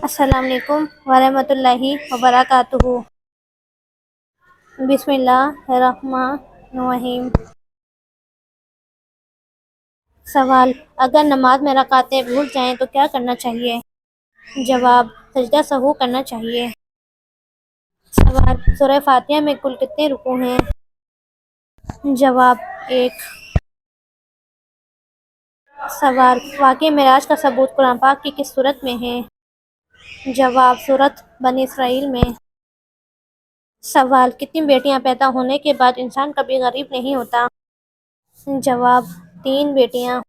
السلام علیکم ورحمۃ اللہ وبرکاتہ۔ بسم اللہ الرحمن الرحیم۔ سوال: اگر نماز میں رکعتیں بھول جائیں تو کیا کرنا چاہیے؟ جواب: سجدہ سہو کرنا چاہیے۔ سوال: سورہ فاتحہ میں کل کتنے رکوع ہیں؟ جواب: 1۔ سوال: واقعہ معراج کا ثبوت قرآن پاک کی کس سورت میں ہے؟ جواب: سورۃ بنی اسرائیل میں۔ سوال: کتنی بیٹیاں پیدا ہونے کے بعد انسان کبھی غریب نہیں ہوتا؟ جواب: 3 بیٹیاں۔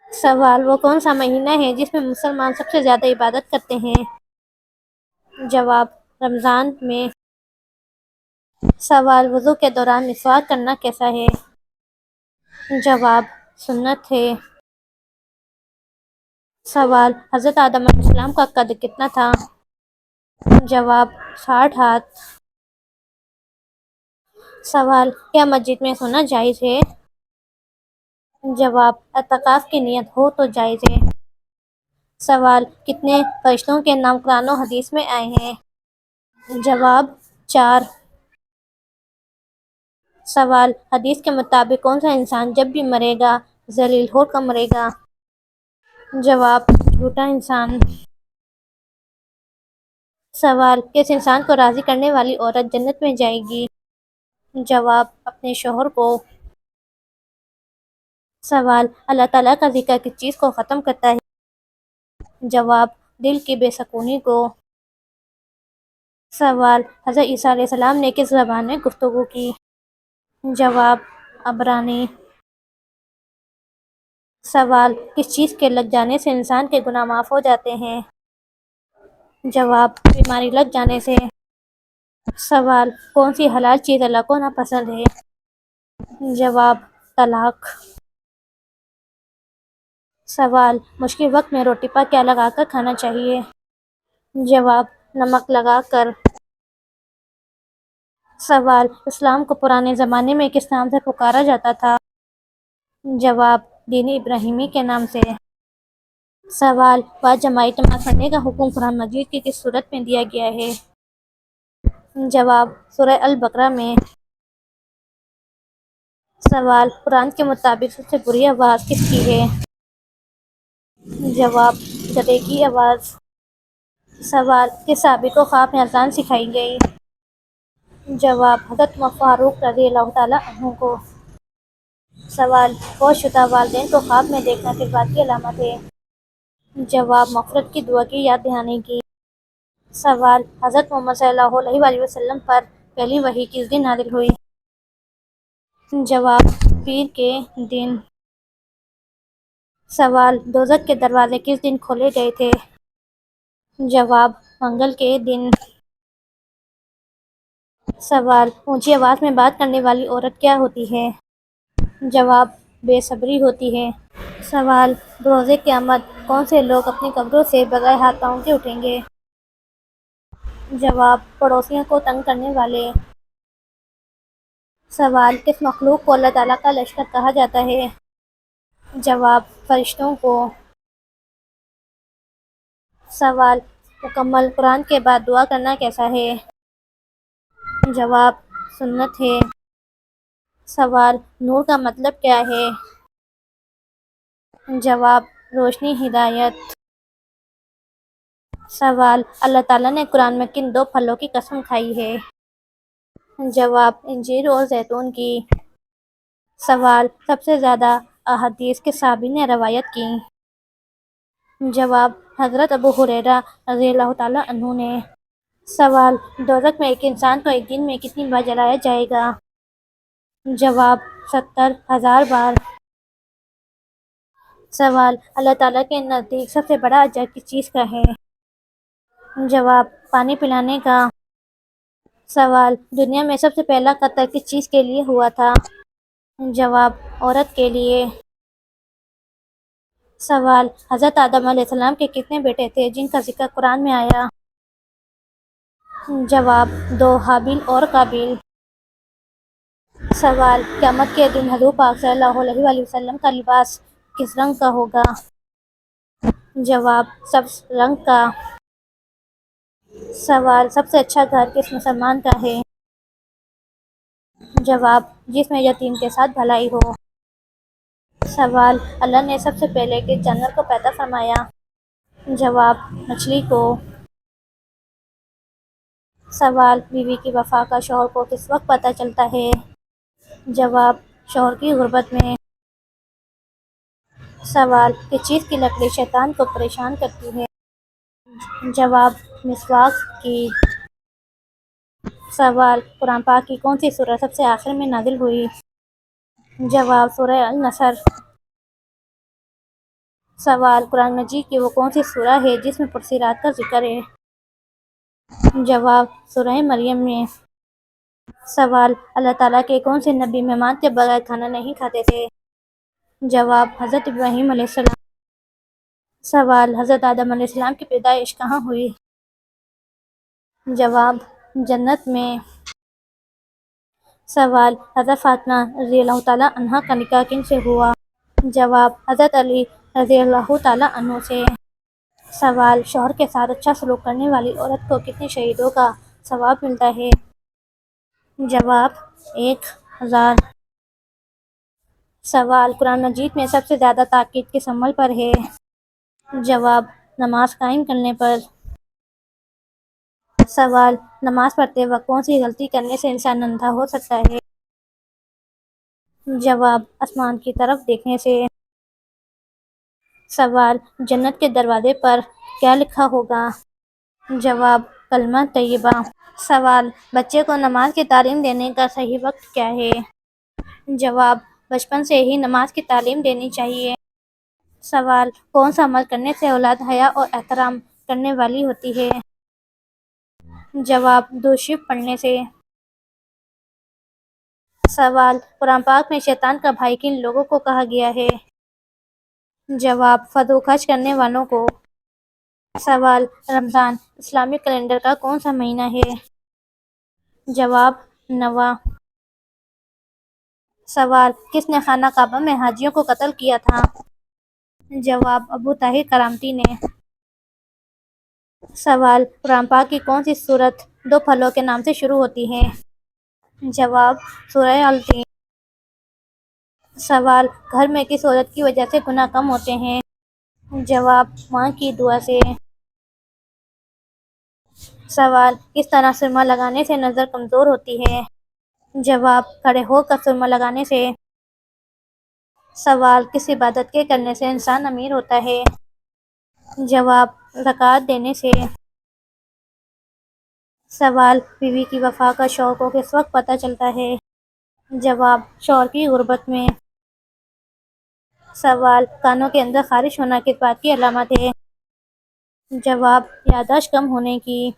سوال: وہ کون سا مہینہ ہے جس میں مسلمان سب سے زیادہ عبادت کرتے ہیں؟ جواب: رمضان میں۔ سوال: وضو کے دوران مسواک کرنا کیسا ہے؟ جواب: سنت ہے۔ سوال: حضرت آدم علیہ السلام کا قد کتنا تھا؟ جواب: 60 ہاتھ۔ سوال: کیا مسجد میں سونا جائز ہے؟ جواب: اعتکاف کی نیت ہو تو جائز ہے۔ سوال: کتنے فرشتوں کے نام قرآن و حدیث میں آئے ہیں؟ جواب: 4۔ سوال: حدیث کے مطابق کون سا انسان جب بھی مرے گا ذلیل ہو کر مرے گا؟ جواب: جھوٹا انسان۔ سوال: کس انسان کو راضی کرنے والی عورت جنت میں جائے گی؟ جواب: اپنے شوہر کو۔ سوال: اللہ تعالیٰ کا ذکر کس چیز کو ختم کرتا ہے؟ جواب: دل کی بے سکونی کو۔ سوال: حضرت عیسیٰ علیہ السلام نے کس زبان میں گفتگو کی؟ جواب: عبرانی۔ سوال: کس چیز کے لگ جانے سے انسان کے گناہ معاف ہو جاتے ہیں؟ جواب: بیماری لگ جانے سے۔ سوال: کون سی حلال چیز اللہ کو ناپسند ہے؟ جواب: طلاق۔ سوال: مشکل وقت میں روٹی پر کیا لگا کر کھانا چاہیے؟ جواب: نمک لگا کر۔ سوال: اسلام کو پرانے زمانے میں کس نام سے پکارا جاتا تھا؟ جواب: دین ابراہیمی کے نام سے۔ سوال: بعد جماعی نماز پڑھنے کا حکم قرآن مجید کی کس سورت میں دیا گیا ہے؟ جواب: سورہ البقرہ میں۔ سوال: قرآن کے مطابق سب سے بری آواز کس کی ہے؟ جواب: گدھے کی آواز۔ سوال: کس صحابی کو خواب میں اذان سکھائی گئی؟ جواب: حضرت عمر فاروق رضی اللہ تعالیٰ عنہ کو۔ سوال: فوت شدہ والدین کو خواب میں دیکھنا کس بات کی علامت ہے؟ جواب: مغفرت کی دعا کی یاد دہانی کی۔ سوال: حضرت محمد صلی اللہ علیہ وآلہ وسلم پر پہلی وحی کس دن نازل ہوئی؟ جواب: پیر کے دن۔ سوال: دوزخ کے دروازے کس دن کھولے گئے تھے؟ جواب: منگل کے دن۔ سوال: اونچی آواز میں بات کرنے والی عورت کیا ہوتی ہے؟ جواب: بے صبری ہوتی ہے۔ سوال: بروز قیامت کون سے لوگ اپنی قبروں سے بغیر ہاتھ پاؤں کے اٹھیں گے؟ جواب: پڑوسیوں کو تنگ کرنے والے۔ سوال: کس مخلوق کو اللہ تعالیٰ کا لشکر کہا جاتا ہے؟ جواب: فرشتوں کو۔ سوال: مکمل قرآن کے بعد دعا کرنا کیسا ہے؟ جواب: سنت ہے۔ سوال: نور کا مطلب کیا ہے؟ جواب: روشنی، ہدایت۔ سوال: اللہ تعالیٰ نے قرآن میں کن 2 پھلوں کی قسم کھائی ہے؟ جواب: انجیر اور زیتون کی۔ سوال: سب سے زیادہ احادیث کس صحابی نے روایت کی؟ جواب: حضرت ابو ہریرہ رضی اللہ تعالیٰ عنہ نے۔ سوال: دوزخ میں ایک انسان کو ایک دن میں کتنی بار جلایا جائے گا؟ جواب: 70,000 بار۔ سوال: اللہ تعالیٰ کے نزدیک سب سے بڑا اجر کس چیز کا ہے؟ جواب: پانی پلانے کا۔ سوال: دنیا میں سب سے پہلا قتل کس چیز کے لیے ہوا تھا؟ جواب: عورت کے لیے۔ سوال: حضرت آدم علیہ السلام کے کتنے بیٹے تھے جن کا ذکر قرآن میں آیا؟ جواب: 2، حابیل اور قابیل۔ سوال: قیامت کے دن حضور پاک صلی اللہ علیہ وآلہ وسلم کا لباس کس رنگ کا ہوگا؟ جواب سبز رنگ کا۔ سوال سب سے اچھا گھر کس مسلمان کا ہے؟ جواب جس میں یتیم کے ساتھ بھلائی ہو۔ سوال اللہ نے سب سے پہلے کس جانور کو پیدا فرمایا؟ جواب مچھلی کو۔ سوال بیوی کی وفا کا شوہر کو کس وقت پتہ چلتا ہے؟ جواب شوہر کی غربت میں۔ سوال کس چیز کی لکڑی شیطان کو پریشان کرتی ہے؟ جواب مسواک کی۔ سوال قرآن پاک کی کون سی سورہ سب سے آخر میں نازل ہوئی؟ جواب سورہ النصر۔ سوال قرآن مجید کی وہ کون سی سورہ ہے جس میں پرسرات کا ذکر ہے؟ جواب سورہ مریم میں۔ سوال اللہ تعالیٰ کے کون سے نبی مہمان کے بغیر کھانا نہیں کھاتے تھے؟ جواب حضرت ابراہیم علیہ السلام۔ سوال حضرت آدم علیہ السلام کی پیدائش کہاں ہوئی؟ جواب جنت میں۔ سوال حضرت فاطمہ رضی اللہ تعالیٰ عنہا کا نکاح کن سے ہوا؟ جواب حضرت علی رضی اللہ تعالیٰ عنہ سے۔ سوال شوہر کے ساتھ اچھا سلوک کرنے والی عورت کو کتنے شہیدوں کا ثواب ملتا ہے؟ جواب 1000۔ سوال قرآن مجید میں سب سے زیادہ تاکید کس عمل پر ہے؟ جواب نماز قائم کرنے پر۔ سوال نماز پڑھتے وقت کون سی غلطی کرنے سے انسان اندھا ہو سکتا ہے؟ جواب آسمان کی طرف دیکھنے سے۔ سوال جنت کے دروازے پر کیا لکھا ہوگا؟ جواب کلمہ طیبہ۔ سوال بچے کو نماز کی تعلیم دینے کا صحیح وقت کیا ہے؟ جواب بچپن سے ہی نماز کی تعلیم دینی چاہیے۔ سوال کون سا عمل کرنے سے اولاد حیا اور احترام کرنے والی ہوتی ہے؟ جواب درود شریف پڑھنے سے۔ سوال قرآن پاک میں شیطان کا بھائی کن لوگوں کو کہا گیا ہے؟ جواب فضول خرچ کرنے والوں کو۔ سوال رمضان اسلامی کیلنڈر کا کون سا مہینہ ہے؟ جواب نواں۔ سوال کس نے خانہ کعبہ میں حاجیوں کو قتل کیا تھا؟ جواب ابو طاہر کرامتی نے۔ سوال قرآن پاک کی کون سی سورت 2 پھلوں کے نام سے شروع ہوتی ہے؟ جواب سورہ التین۔ سوال گھر میں کس عورت کی وجہ سے گناہ کم ہوتے ہیں؟ جواب ماں کی دعا سے۔ سوال کس طرح سرما لگانے سے نظر کمزور ہوتی ہے؟ جواب کھڑے ہو کر سرما لگانے سے۔ سوال کس عبادت کے کرنے سے انسان امیر ہوتا ہے؟ جواب زکوٰۃ دینے سے۔ سوال بیوی کی وفا کا شوہر کو کس وقت پتہ چلتا ہے؟ جواب شوہر کی غربت میں۔ سوال کانوں کے اندر خارش ہونا کس بات کی علامت ہے؟ جواب یادداشت کم ہونے کی۔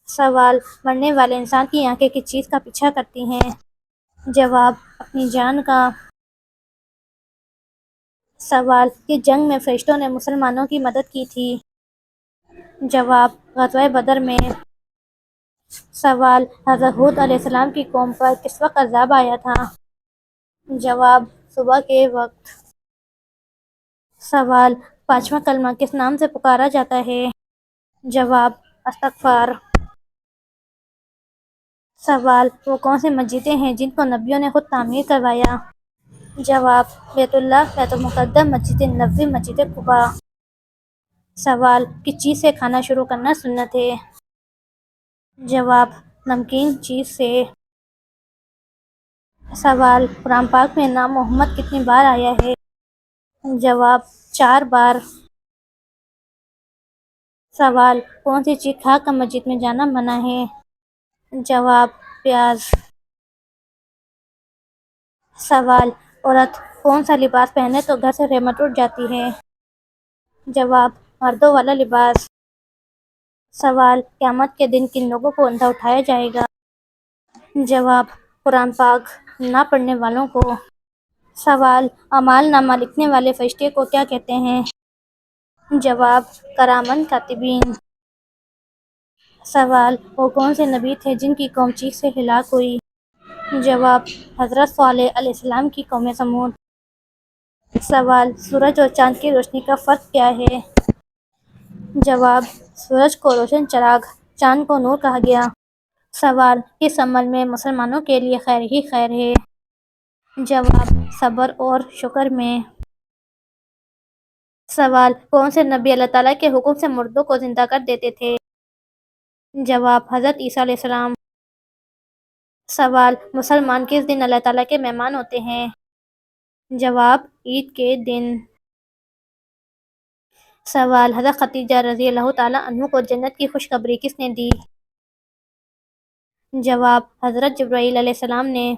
سوال مرنے والے انسان کی آنکھیں کس چیز کا پیچھا کرتی ہیں؟ جواب اپنی جان کا۔ سوال کس جنگ میں فرشتوں نے مسلمانوں کی مدد کی تھی؟ جواب غزوہ بدر میں۔ سوال حضرت ہود علیہ السلام کی قوم پر کس وقت عذاب آیا تھا؟ جواب صبح کے وقت۔ سوال پانچواں کلمہ کس نام سے پکارا جاتا ہے؟ جواب استغفار۔ سوال وہ کون سی مسجدیں ہیں جن کو نبیوں نے خود تعمیر کروایا؟ جواب بیت اللہ، بیت المقدس، مسجد نبوی، مسجد قباء۔ سوال کس چیز سے کھانا شروع کرنا سنت ہے؟ جواب نمکین چیز سے۔ سوال قرآن پاک میں نام محمد کتنی بار آیا ہے؟ جواب 4 بار۔ سوال کون سی چیز کھا کر مسجد میں جانا منع ہے؟ جواب پیاز۔ سوال عورت کون سا لباس پہنے تو گھر سے رحمت اٹھ جاتی ہے؟ جواب مردوں والا لباس۔ سوال قیامت کے دن کن لوگوں کو اندھا اٹھایا جائے گا؟ جواب قرآن پاک نہ پڑھنے والوں کو۔ سوال اعمال نامہ لکھنے والے فرشتے کو کیا کہتے ہیں؟ جواب کرامن کاتبین۔ سوال وہ کون سے نبی تھے جن کی قوم چیخ سے ہلاک ہوئی؟ جواب حضرت صالح علیہ السلام کی قوم سمود۔ سوال: سورج اور چاند کی روشنی کا فرق کیا ہے؟ جواب: سورج کو روشن چراغ، چاند کو نور کہا گیا۔ سوال: کس عمل میں مسلمانوں کے لیے خیر ہی خیر ہے؟ جواب: صبر اور شکر میں۔ سوال: کون سے نبی اللہ تعالیٰ کے حکم سے مردوں کو زندہ کر دیتے تھے؟ جواب: حضرت عیسیٰ علیہ السلام۔ سوال: مسلمان کس دن اللہ تعالیٰ کے مہمان ہوتے ہیں؟ جواب: عید کے دن۔ سوال: حضرت خدیجہ رضی اللہ تعالیٰ عنہ کو جنت کی خوشخبری کس نے دی؟ جواب: حضرت جبرائیل علیہ السلام نے۔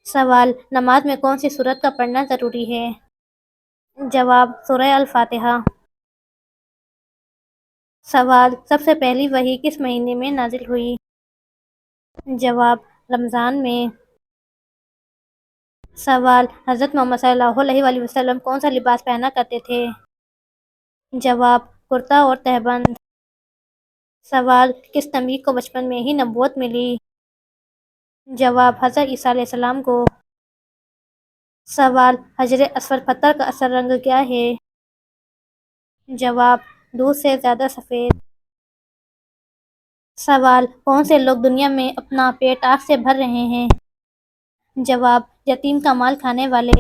سوال: نماز میں کون سی سورت کا پڑھنا ضروری ہے؟ جواب: سورہ الفاتحہ۔ سوال: سب سے پہلی وحی کس مہینے میں نازل ہوئی؟ جواب: رمضان میں۔ سوال: حضرت محمد صلی اللہ علیہ وآلہ وسلم کون سا لباس پہنا کرتے تھے؟ جواب: کرتا اور تہبند۔ سوال: کس نبی کو بچپن میں ہی نبوت ملی؟ جواب: حضرت عیسیٰ علیہ السلام کو۔ سوال: حجر اسود پتھر کا اصل رنگ کیا ہے؟ جواب: دودھ سے زیادہ سفید۔ سوال: کون سے لوگ دنیا میں اپنا پیٹ آگ سے بھر رہے ہیں؟ جواب: یتیم کا مال کھانے والے۔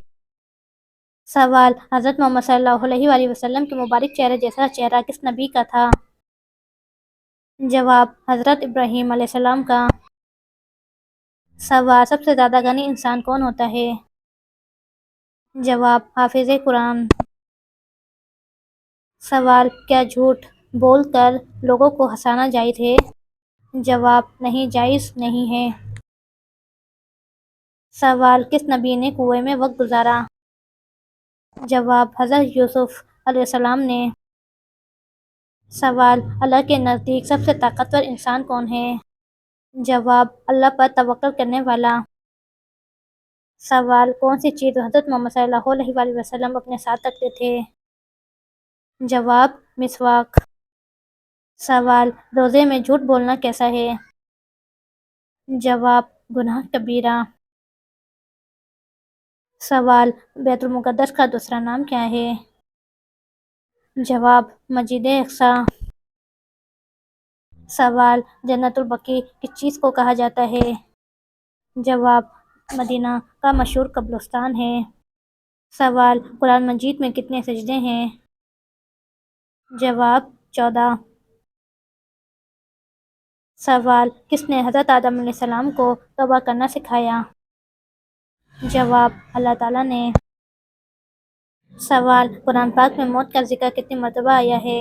سوال: حضرت محمد صلی اللہ علیہ وآلہ وسلم کے مبارک چہرے جیسا چہرہ کس نبی کا تھا؟ جواب: حضرت ابراہیم علیہ السلام کا۔ سوال: سب سے زیادہ غنی انسان کون ہوتا ہے؟ جواب: حافظ قرآن۔ سوال: کیا جھوٹ بول کر لوگوں کو ہنسانا جائز ہے؟ جواب: نہیں، جائز نہیں ہے۔ سوال: کس نبی نے کنویں میں وقت گزارا؟ جواب: حضرت یوسف علیہ السلام نے۔ سوال: اللہ کے نزدیک سب سے طاقتور انسان کون ہے؟ جواب: اللہ پر توکل کرنے والا۔ سوال: کون سی چیز حضرت محمد صلی اللہ علیہ وآلہ وسلم اپنے ساتھ رکھتے تھے؟ جواب: مسواک۔ سوال: روزے میں جھوٹ بولنا کیسا ہے؟ جواب: گناہ کبیرہ۔ سوال: بیت المقدس کا دوسرا نام کیا ہے؟ جواب: مسجد اقصی۔ سوال: جنت البقیع کس چیز کو کہا جاتا ہے؟ جواب: مدینہ کا مشہور قبرستان ہے۔ سوال: قرآن مجید میں کتنے سجدے ہیں؟ جواب: 14۔ سوال: کس نے حضرت آدم علیہ السلام کو توبہ کرنا سکھایا؟ جواب: اللہ تعالیٰ نے۔ سوال: قرآن پاک میں موت کا ذکر کتنی مرتبہ آیا ہے؟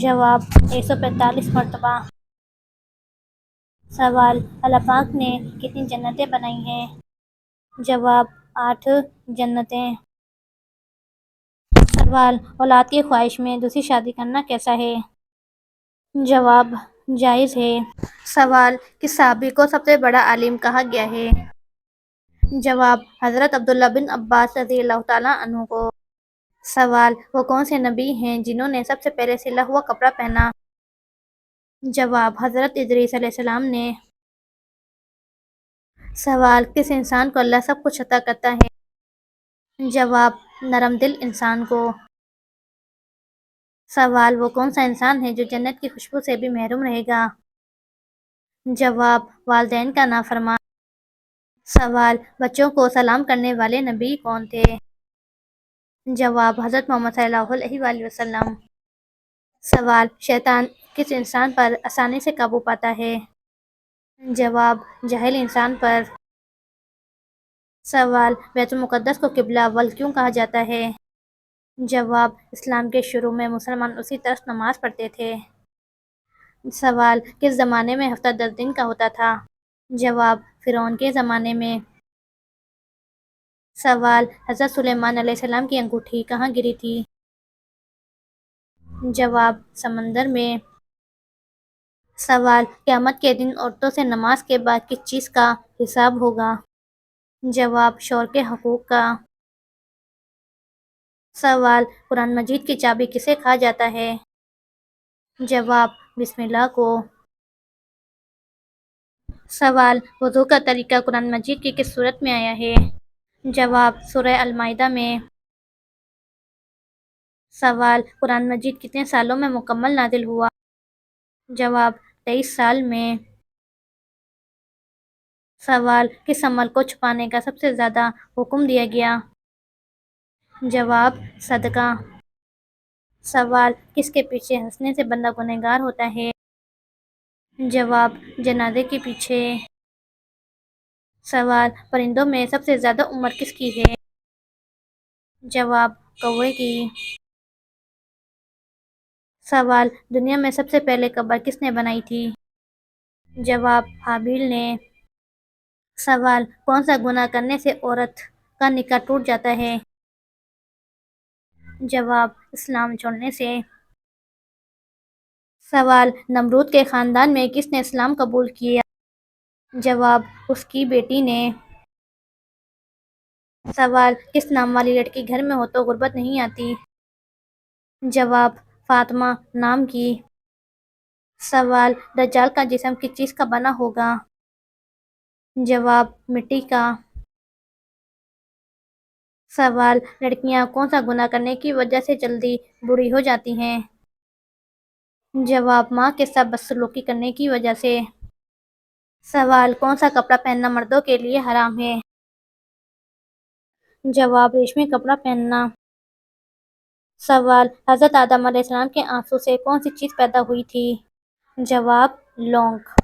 جواب: 145 مرتبہ۔ سوال: اللہ پاک نے کتنی جنتیں بنائی ہیں؟ جواب: 8 جنتیں۔ سوال: اولاد کی خواہش میں دوسری شادی کرنا کیسا ہے؟ جواب: جائز ہے۔ سوال: کس صحابی کو سب سے بڑا عالم کہا گیا ہے؟ جواب: حضرت عبداللہ بن عباس رضی اللہ تعالیٰ عنہ کو۔ سوال: وہ کون سے نبی ہیں جنہوں نے سب سے پہلے سلا ہوا کپڑا پہنا؟ جواب: حضرت ادریس علیہ السلام نے۔ سوال: کس انسان کو اللہ سب کچھ عطا کرتا ہے؟ جواب: نرم دل انسان کو۔ سوال: وہ کون سا انسان ہے جو جنت کی خوشبو سے بھی محروم رہے گا؟ جواب: والدین کا نافرمان۔ سوال: بچوں کو سلام کرنے والے نبی کون تھے؟ جواب: حضرت محمد صلی اللہ علیہ وآلہ وسلم۔ سوال: شیطان کس انسان پر آسانی سے قابو پاتا ہے؟ جواب: جاہل انسان پر۔ سوال: بیت المقدس کو قبلہ اول کیوں کہا جاتا ہے؟ جواب: اسلام کے شروع میں مسلمان اسی طرف نماز پڑھتے تھے۔ سوال: کس زمانے میں ہفتہ 10 دن کا ہوتا تھا؟ جواب: فرعون کے زمانے میں۔ سوال: حضرت سلیمان علیہ السلام کی انگوٹھی کہاں گری تھی؟ جواب: سمندر میں۔ سوال: قیامت کے دن عورتوں سے نماز کے بعد کس چیز کا حساب ہوگا؟ جواب: شوہر کے حقوق کا۔ سوال: قرآن مجید کی چابی کسے کہا جاتا ہے؟ جواب: بسم اللہ کو۔ سوال: وضو کا طریقہ قرآن مجید کی کس سورت میں آیا ہے؟ جواب سورہ المائدہ میں۔ سوال قرآن مجید کتنے سالوں میں مکمل نازل ہوا؟ جواب 23 سال میں۔ سوال کس عمل کو چھپانے کا سب سے زیادہ حکم دیا گیا؟ جواب صدقہ۔ سوال کس کے پیچھے ہنسنے سے بندہ گنہگار ہوتا ہے؟ جواب جنازے کے پیچھے۔ سوال پرندوں میں سب سے زیادہ عمر کس کی ہے؟ جواب کوے کی۔ سوال دنیا میں سب سے پہلے قبر کس نے بنائی تھی؟ جواب حابیل نے۔ سوال کون سا گناہ کرنے سے عورت کا نکاح ٹوٹ جاتا ہے؟ جواب اسلام چھوڑنے سے۔ سوال نمرود کے خاندان میں کس نے اسلام قبول کیا؟ جواب اس کی بیٹی نے۔ سوال کس نام والی لڑکی گھر میں ہو تو غربت نہیں آتی؟ جواب فاطمہ نام کی۔ سوال دجال کا جسم کس چیز کا بنا ہوگا؟ جواب مٹی کا۔ سوال لڑکیاں کون سا گناہ کرنے کی وجہ سے جلدی بوڑھی ہو جاتی ہیں؟ جواب ماں کے ساتھ بدسلوکی کرنے کی وجہ سے۔ سوال کون سا کپڑا پہننا مردوں کے لیے حرام ہے؟ جواب ریشمی کپڑا پہننا۔ سوال حضرت آدم علیہ السلام کے آنسو سے کون سی چیز پیدا ہوئی تھی؟ جواب لونگ۔